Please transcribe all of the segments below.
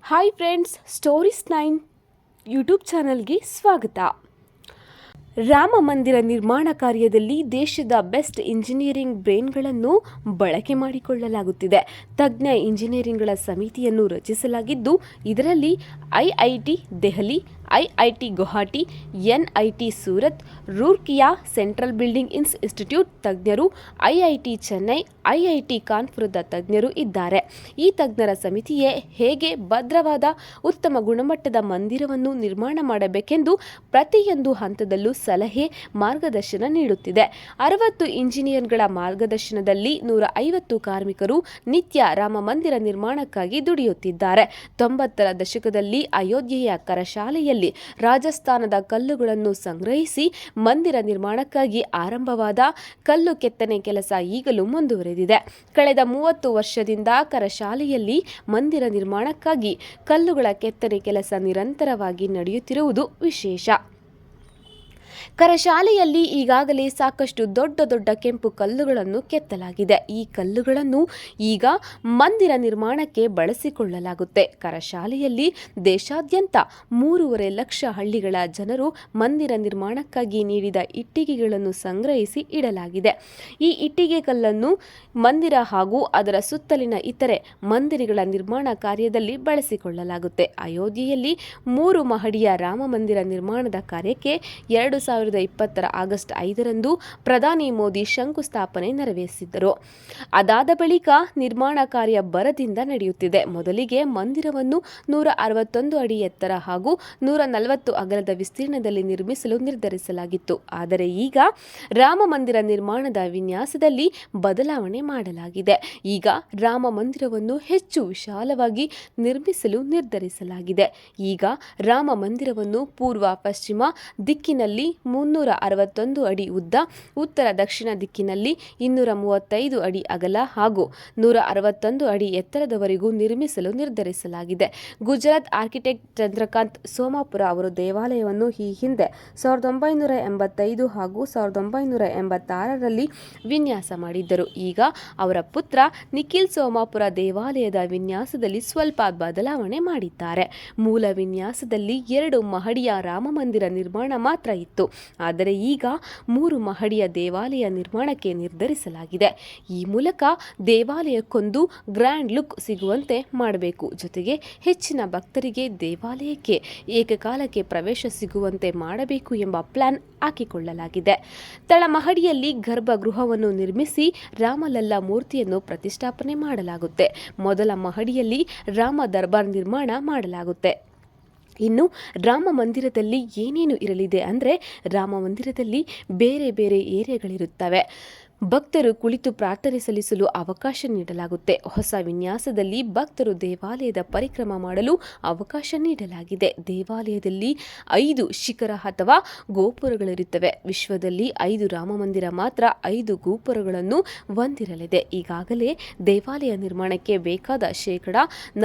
Hi friends, stories 9 YouTube ಚಾನಲ್ಗೆ ಸ್ವಾಗತ. ರಾಮ ಮಂದಿರ ನಿರ್ಮಾಣ ಕಾರ್ಯದಲ್ಲಿ ದೇಶದ ಬೆಸ್ಟ್ ಇಂಜಿನಿಯರಿಂಗ್ ಬ್ರೇನ್ಗಳನ್ನು ಬಳಕೆ ಮಾಡಿಕೊಳ್ಳಲಾಗುತ್ತಿದೆ. ತಜ್ಞ ಇಂಜಿನಿಯರಿಂಗ್ಗಳ ಸಮಿತಿಯನ್ನು ರಚಿಸಲಾಗಿದ್ದು, ಇದರಲ್ಲಿ IIT Delhi, IIT Guwahati, NIT Surat, ರೂರ್ಕಿಯಾ ಸೆಂಟ್ರಲ್ ಬಿಲ್ಡಿಂಗ್ ಇನ್ಸ್ಟಿಟ್ಯೂಟ್ ತಜ್ಞರು, ಐಐಟಿ ಚೆನ್ನೈ, ಐಐಟಿ ಕಾನ್ಪುರದ ತಜ್ಞರು ಇದ್ದಾರೆ. ಈ ತಜ್ಞರ ಸಮಿತಿಯೇ ಹೇಗೆ ಭದ್ರವಾದ ಉತ್ತಮ ಗುಣಮಟ್ಟದ ಮಂದಿರವನ್ನು ನಿರ್ಮಾಣ ಮಾಡಬೇಕೆಂದು ಪ್ರತಿಯೊಂದು ಹಂತದಲ್ಲೂ ಸಲಹೆ, ಮಾರ್ಗದರ್ಶನ ನೀಡುತ್ತಿದೆ. 60 ಇಂಜಿನಿಯರ್ಗಳ ಮಾರ್ಗದರ್ಶನದಲ್ಲಿ 150 ಕಾರ್ಮಿಕರು ನಿತ್ಯ ರಾಮ ಮಂದಿರ ನಿರ್ಮಾಣಕ್ಕಾಗಿ ದುಡಿಯುತ್ತಿದ್ದಾರೆ. 90ರ ದಶಕದಲ್ಲಿ ಅಯೋಧ್ಯೆಯ ಕರಶಾಲೆಯಲ್ಲಿ ರಾಜಸ್ಥಾನದ ಕಲ್ಲುಗಳನ್ನು ಸಂಗ್ರಹಿಸಿ ಮಂದಿರ ನಿರ್ಮಾಣಕ್ಕಾಗಿ ಆರಂಭವಾದ ಕಲ್ಲು ಕೆತ್ತನೆ ಕೆಲಸ ಈಗಲೂ ಮುಂದುವರೆದಿದೆ. ಕಳೆದ 30 ವರ್ಷದಿಂದ ಕರಶಾಲೆಯಲ್ಲಿ ಮಂದಿರ ನಿರ್ಮಾಣಕ್ಕಾಗಿ ಕಲ್ಲುಗಳ ಕೆತ್ತನೆ ಕೆಲಸ ನಿರಂತರವಾಗಿ ನಡೆಯುತ್ತಿರುವುದು ವಿಶೇಷ. ಕರಶಾಲೆಯಲ್ಲಿ ಈಗಾಗಲೇ ಸಾಕಷ್ಟು ದೊಡ್ಡ ದೊಡ್ಡ ಕೆಂಪು ಕಲ್ಲುಗಳನ್ನು ಕೆತ್ತಲಾಗಿದೆ. ಈ ಕಲ್ಲುಗಳನ್ನು ಈಗ ಮಂದಿರ ನಿರ್ಮಾಣಕ್ಕೆ ಬಳಸಿಕೊಳ್ಳಲಾಗುತ್ತೆ. ಕರಶಾಲೆಯಲ್ಲಿ ದೇಶಾದ್ಯಂತ 3.5 ಲಕ್ಷ ಹಳ್ಳಿಗಳ ಜನರು ಮಂದಿರ ನಿರ್ಮಾಣಕ್ಕಾಗಿ ನೀಡಿದ ಇಟ್ಟಿಗೆಗಳನ್ನು ಸಂಗ್ರಹಿಸಿ ಇಡಲಾಗಿದೆ. ಈ ಇಟ್ಟಿಗೆ ಕಲ್ಲನ್ನು ಮಂದಿರ ಹಾಗೂ ಅದರ ಸುತ್ತಲಿನ ಇತರೆ ಮಂದಿರಗಳ ನಿರ್ಮಾಣ ಕಾರ್ಯದಲ್ಲಿ ಬಳಸಿಕೊಳ್ಳಲಾಗುತ್ತೆ. ಅಯೋಧ್ಯೆಯಲ್ಲಿ 3 ಮಹಡಿಯ ರಾಮ ಮಂದಿರ ನಿರ್ಮಾಣದ ಕಾರ್ಯಕ್ಕೆ 2020 ಆಗಸ್ಟ್ 5ರಂದು ಪ್ರಧಾನಿ ಮೋದಿ ಶಂಕುಸ್ಥಾಪನೆ ನೆರವೇರಿಸಿದ್ದರು. ಅದಾದ ಬಳಿಕ ನಿರ್ಮಾಣ ಕಾರ್ಯ ಭರದಿಂದ ನಡೆಯುತ್ತಿದೆ. ಮೊದಲಿಗೆ ಮಂದಿರವನ್ನು 161 ಅಡಿ ಎತ್ತರ ಹಾಗೂ 140 ಅಗಲದ ವಿಸ್ತೀರ್ಣದಲ್ಲಿ ನಿರ್ಮಿಸಲು ನಿರ್ಧರಿಸಲಾಗಿತ್ತು. ಆದರೆ ಈಗ ರಾಮ ಮಂದಿರ ನಿರ್ಮಾಣದ ವಿನ್ಯಾಸದಲ್ಲಿ ಬದಲಾವಣೆ ಮಾಡಲಾಗಿದೆ. ಈಗ ರಾಮ ಮಂದಿರವನ್ನು ಹೆಚ್ಚು ವಿಶಾಲವಾಗಿ ನಿರ್ಮಿಸಲು ನಿರ್ಧರಿಸಲಾಗಿದೆ. ಈಗ ರಾಮ ಮಂದಿರವನ್ನು ಪೂರ್ವ ಪಶ್ಚಿಮ ದಿಕ್ಕಿನಲ್ಲಿ 361 ಅಡಿ ಉದ್ದ, ಉತ್ತರ ದಕ್ಷಿಣ ದಿಕ್ಕಿನಲ್ಲಿ 235 ಅಡಿ ಅಗಲ ಹಾಗೂ 161 ಅಡಿ ಎತ್ತರದವರೆಗೂ ನಿರ್ಮಿಸಲು ನಿರ್ಧರಿಸಲಾಗಿದೆ. ಗುಜರಾತ್ ಆರ್ಕಿಟೆಕ್ಟ್ ಚಂದ್ರಕಾಂತ್ ಸೋಮಾಪುರ ಅವರು ದೇವಾಲಯವನ್ನು ಈ ಹಿಂದೆ 1985 ಹಾಗೂ 1986ರಲ್ಲಿ ವಿನ್ಯಾಸ ಮಾಡಿದ್ದರು. ಈಗ ಅವರ ಪುತ್ರ ನಿಖಿಲ್ ಸೋಮಾಪುರ ದೇವಾಲಯದ ವಿನ್ಯಾಸದಲ್ಲಿ ಸ್ವಲ್ಪ ಬದಲಾವಣೆ ಮಾಡಿದ್ದಾರೆ. ಮೂಲ ವಿನ್ಯಾಸದಲ್ಲಿ 2 ಮಹಡಿಯ ರಾಮ ಮಂದಿರ ನಿರ್ಮಾಣ ಮಾತ್ರ ಇತ್ತು. ಆದರೆ ಈಗ 3 ಮಹಡಿಯ ದೇವಾಲಯ ನಿರ್ಮಾಣಕ್ಕೆ ನಿರ್ಧರಿಸಲಾಗಿದೆ. ಈ ಮೂಲಕ ದೇವಾಲಯಕ್ಕೊಂದು ಗ್ರ್ಯಾಂಡ್ ಲುಕ್ ಸಿಗುವಂತೆ ಮಾಡಬೇಕು. ಜೊತೆಗೆ ಹೆಚ್ಚಿನ ಭಕ್ತರಿಗೆ ದೇವಾಲಯಕ್ಕೆ ಏಕಕಾಲಕ್ಕೆ ಪ್ರವೇಶ ಸಿಗುವಂತೆ ಮಾಡಬೇಕು ಎಂಬ ಪ್ಲಾನ್ ಹಾಕಿಕೊಳ್ಳಲಾಗಿದೆ. ತಳಮಹಡಿಯಲ್ಲಿ ಗರ್ಭಗೃಹವನ್ನು ನಿರ್ಮಿಸಿ ರಾಮಲಲ್ಲಾ ಮೂರ್ತಿಯನ್ನು ಪ್ರತಿಷ್ಠಾಪನೆ ಮಾಡಲಾಗುತ್ತೆ. ಮೊದಲ ಮಹಡಿಯಲ್ಲಿ ರಾಮ ದರ್ಬಾರ್ ನಿರ್ಮಾಣ ಮಾಡಲಾಗುತ್ತೆ. ಇನ್ನು ರಾಮ ಮಂದಿರದಲ್ಲಿ ಏನೇನು ಇರಲಿದೆ ಅಂದರೆ, ರಾಮ ಮಂದಿರದಲ್ಲಿ ಬೇರೆ ಬೇರೆ ಏರಿಯಾಗಳಿರುತ್ತವೆ. ಭಕ್ತರು ಕುಳಿತು ಪ್ರಾರ್ಥನೆ ಸಲ್ಲಿಸಲು ಅವಕಾಶ ನೀಡಲಾಗುತ್ತೆ. ಹೊಸ ವಿನ್ಯಾಸದಲ್ಲಿ ಭಕ್ತರು ದೇವಾಲಯದ ಪರಿಕ್ರಮ ಮಾಡಲು ಅವಕಾಶ ನೀಡಲಾಗಿದೆ. ದೇವಾಲಯದಲ್ಲಿ 5 ಶಿಖರ ಅಥವಾ ಗೋಪುರಗಳಿರುತ್ತವೆ. ವಿಶ್ವದಲ್ಲಿ 5 ರಾಮ ಮಂದಿರ ಮಾತ್ರ 5 ಗೋಪುರಗಳನ್ನು ಹೊಂದಿರಲಿದೆ. ಈಗಾಗಲೇ ದೇವಾಲಯ ನಿರ್ಮಾಣಕ್ಕೆ ಬೇಕಾದ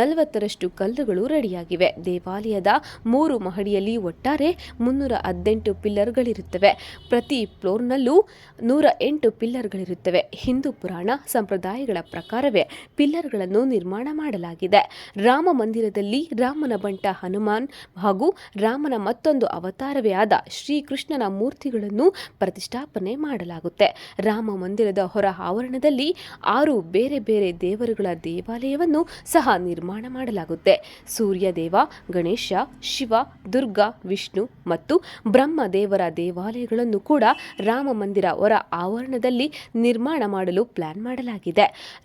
40% ಕಲ್ಲುಗಳು ರೆಡಿಯಾಗಿವೆ. ದೇವಾಲಯದ 3 ಮಹಡಿಯಲ್ಲಿ ಒಟ್ಟಾರೆ 318 ಪಿಲ್ಲರ್ಗಳಿರುತ್ತವೆ. ಪ್ರತಿ ಫ್ಲೋರ್ನಲ್ಲೂ 108 ಪಿಲ್ಲರ್ಗಳಿರುತ್ತವೆ. ಹಿಂದೂ ಪುರಾಣ ಸಂಪ್ರದಾಯಗಳ ಪ್ರಕಾರವೇ ಪಿಲ್ಲರ್ಗಳನ್ನು ನಿರ್ಮಾಣ ಮಾಡಲಾಗಿದೆ. ರಾಮ ಮಂದಿರದಲ್ಲಿ ರಾಮನ ಬಂಟ ಹನುಮಾನ್ ಹಾಗೂ ರಾಮನ ಮತ್ತೊಂದು ಅವತಾರವೇ ಆದ ಶ್ರೀಕೃಷ್ಣನ ಮೂರ್ತಿಗಳನ್ನು ಪ್ರತಿಷ್ಠಾಪನೆ ಮಾಡಲಾಗುತ್ತೆ. ರಾಮ ಮಂದಿರದ ಹೊರ ಆವರಣದಲ್ಲಿ 6 ಬೇರೆ ಬೇರೆ ದೇವರುಗಳ ದೇವಾಲಯವನ್ನು ಸಹ ನಿರ್ಮಾಣ ಮಾಡಲಾಗುತ್ತೆ. ಸೂರ್ಯ ದೇವ, ಗಣೇಶ, ಶಿವ, ದುರ್ಗಾ, ವಿಷ್ಣು ಮತ್ತು ಬ್ರಹ್ಮ ದೇವರ ದೇವಾಲಯಗಳನ್ನು ಕೂಡ ರಾಮ ಮಂದಿರ ಹೊರ ಆವರಣದಲ್ಲಿ ನಿರ್ಮಾಣ ಮಾಡಲು ಪ್ಲಾನ್ ಮಾಡಲಾಗಿದೆ.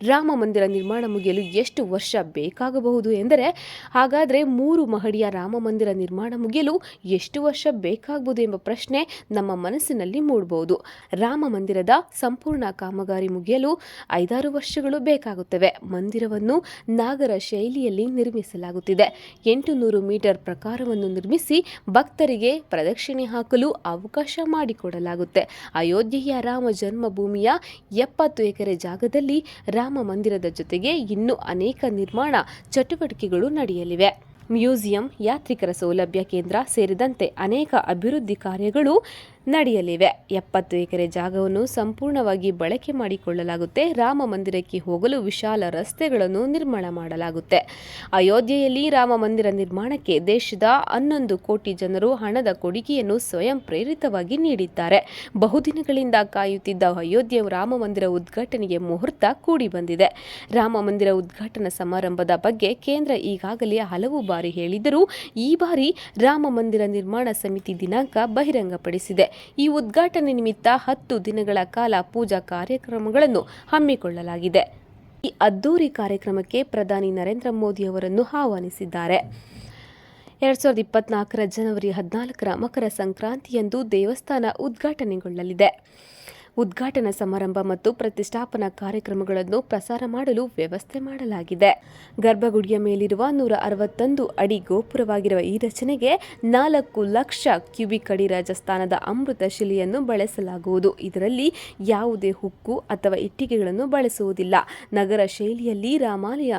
ರಾಮ ಮಂದಿರ ನಿರ್ಮಾಣ ಮುಗಿಯಲು ಎಷ್ಟು ವರ್ಷ ಬೇಕಾಗಬಹುದು ಎಂದರೆ, ಹಾಗಾದರೆ 3 ಮಹಡಿಯ ರಾಮ ಮಂದಿರ ನಿರ್ಮಾಣ ಮುಗಿಯಲು ಎಷ್ಟು ವರ್ಷ ಬೇಕಾಗಬಹುದು ಎಂಬ ಪ್ರಶ್ನೆ ನಮ್ಮ ಮನಸ್ಸಿನಲ್ಲಿ ಮೂಡಬಹುದು. ರಾಮ ಮಂದಿರದ ಸಂಪೂರ್ಣ ಕಾಮಗಾರಿ ಮುಗಿಯಲು 5-6 ವರ್ಷಗಳು ಬೇಕಾಗುತ್ತವೆ. ಮಂದಿರವನ್ನು ನಾಗರ ಶೈಲಿಯಲ್ಲಿ ನಿರ್ಮಿಸಲಾಗುತ್ತಿದೆ. 800 ಮೀಟರ್ ಪ್ರಕಾರವನ್ನು ನಿರ್ಮಿಸಿ ಭಕ್ತರಿಗೆ ಪ್ರದಕ್ಷಿಣೆ ಹಾಕಲು ಅವಕಾಶ ಮಾಡಿಕೊಡಲಾಗುತ್ತೆ. ಅಯೋಧ್ಯೆಯ ರಾಮ ಜನ್ಮಭೂಮಿಯ 70 ಎಕರೆ ಜಾಗದಲ್ಲಿ ರಾಮ ಮಂದಿರದ ಜೊತೆಗೆ ಇನ್ನೂ ಅನೇಕ ನಿರ್ಮಾಣ ಚಟುವಟಿಕೆಗಳು ನಡೆಯಲಿವೆ. ಮ್ಯೂಸಿಯಂ, ಯಾತ್ರಿಕರ ಸೌಲಭ್ಯ ಕೇಂದ್ರ ಸೇರಿದಂತೆ ಅನೇಕ ಅಭಿವೃದ್ಧಿ ಕಾರ್ಯಗಳು ನಡೆಯಲಿವೆ. 70 ಎಕರೆ ಜಾಗವನ್ನು ಸಂಪೂರ್ಣವಾಗಿ ಬಳಕೆ ಮಾಡಿಕೊಳ್ಳಲಾಗುತ್ತೆ. ರಾಮ ಮಂದಿರಕ್ಕೆ ಹೋಗಲು ವಿಶಾಲ ರಸ್ತೆಗಳನ್ನು ನಿರ್ಮಾಣ ಮಾಡಲಾಗುತ್ತೆ. ಅಯೋಧ್ಯೆಯಲ್ಲಿ ರಾಮ ಮಂದಿರ ನಿರ್ಮಾಣಕ್ಕೆ ದೇಶದ 11 ಕೋಟಿ ಜನರು ಹಣದ ಕೊಡುಗೆಯನ್ನು ಸ್ವಯಂ ಪ್ರೇರಿತವಾಗಿ ನೀಡಿದ್ದಾರೆ. ಬಹುದಿನಗಳಿಂದ ಕಾಯುತ್ತಿದ್ದ ಅಯೋಧ್ಯೆ ರಾಮ ಮಂದಿರ ಉದ್ಘಾಟನೆಗೆ ಮುಹೂರ್ತ ಕೂಡಿ ಬಂದಿದೆ. ರಾಮ ಮಂದಿರ ಉದ್ಘಾಟನಾ ಸಮಾರಂಭದ ಬಗ್ಗೆ ಕೇಂದ್ರ ಈಗಾಗಲೇ ಹಲವು ಬಾರಿ ಹೇಳಿದರೂ ಈ ಬಾರಿ ರಾಮ ಮಂದಿರ ನಿರ್ಮಾಣ ಸಮಿತಿ ದಿನಾಂಕ ಬಹಿರಂಗಪಡಿಸಿದೆ. ಈ ಉದ್ಘಾಟನೆ ನಿಮಿತ್ತ 10 ದಿನಗಳ ಕಾಲ ಪೂಜಾ ಕಾರ್ಯಕ್ರಮಗಳನ್ನು ಹಮ್ಮಿಕೊಳ್ಳಲಾಗಿದೆ. ಈ ಅದ್ದೂರಿ ಕಾರ್ಯಕ್ರಮಕ್ಕೆ ಪ್ರಧಾನಿ ನರೇಂದ್ರ ಮೋದಿ ಅವರನ್ನು ಆಹ್ವಾನಿಸಿದ್ದಾರೆ. 2024 ಜನವರಿ 14 ಮಕರ ಸಂಕ್ರಾಂತಿಯಂದು ದೇವಸ್ಥಾನ ಉದ್ಘಾಟನೆಗೊಳ್ಳಲಿದೆ. ಉದ್ಘಾಟನಾ ಸಮಾರಂಭ ಮತ್ತು ಪ್ರತಿಷ್ಠಾಪನಾ ಕಾರ್ಯಕ್ರಮಗಳನ್ನು ಪ್ರಸಾರ ಮಾಡಲು ವ್ಯವಸ್ಥೆ ಮಾಡಲಾಗಿದೆ. ಗರ್ಭಗುಡಿಯ ಮೇಲಿರುವ 161 ಅಡಿ ಗೋಪುರವಾಗಿರುವ ಈ ರಚನೆಗೆ 4 ಲಕ್ಷ ಕ್ಯೂಬಿಕ್ ಅಡಿ ರಾಜಸ್ಥಾನದ ಅಮೃತ ಶಿಲೆಯನ್ನು ಬಳಸಲಾಗುವುದು. ಇದರಲ್ಲಿ ಯಾವುದೇ ಉಕ್ಕು ಅಥವಾ ಇಟ್ಟಿಗೆಗಳನ್ನು ಬಳಸುವುದಿಲ್ಲ. ನಗರ ಶೈಲಿಯಲ್ಲಿ ರಾಮಾಲಯ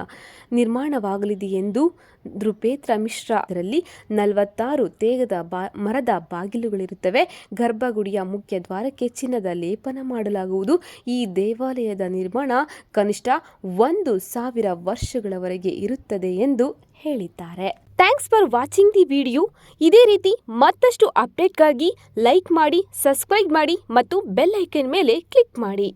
ನಿರ್ಮಾಣವಾಗಲಿದೆ ಎಂದು ನೃಪೇಂದ್ರ ಮಿಶ್ರಾ. ಇದರಲ್ಲಿ 46 ತೇಗದ ಮರದ ಬಾಗಿಲುಗಳಿರುತ್ತವೆ. ಗರ್ಭಗುಡಿಯ ಮುಖ್ಯ ದ್ವಾರಕ್ಕೆ ಚಿನ್ನದ ಲೇಪನ ಮಾಡಲಾಗುವುದು. ಈ ದೇವಾಲಯದ ನಿರ್ಮಾಣ ಕನಿಷ್ಠ 1000 ವರ್ಷಗಳವರೆಗೆ ಇರುತ್ತದೆ ಎಂದು ಹೇಳಿದ್ದಾರೆ. Thanks for watching the video. ಇದೇ ರೀತಿ ಮತ್ತಷ್ಟು ಅಪ್ಡೇಟ್ಗಾಗಿ ಲೈಕ್ ಮಾಡಿ, ಸಬ್ಸ್ಕ್ರೈಬ್ ಮಾಡಿ ಮತ್ತು ಬೆಲ್ ಐಕಾನ್ ಮೇಲೆ ಕ್ಲಿಕ್ ಮಾಡಿ.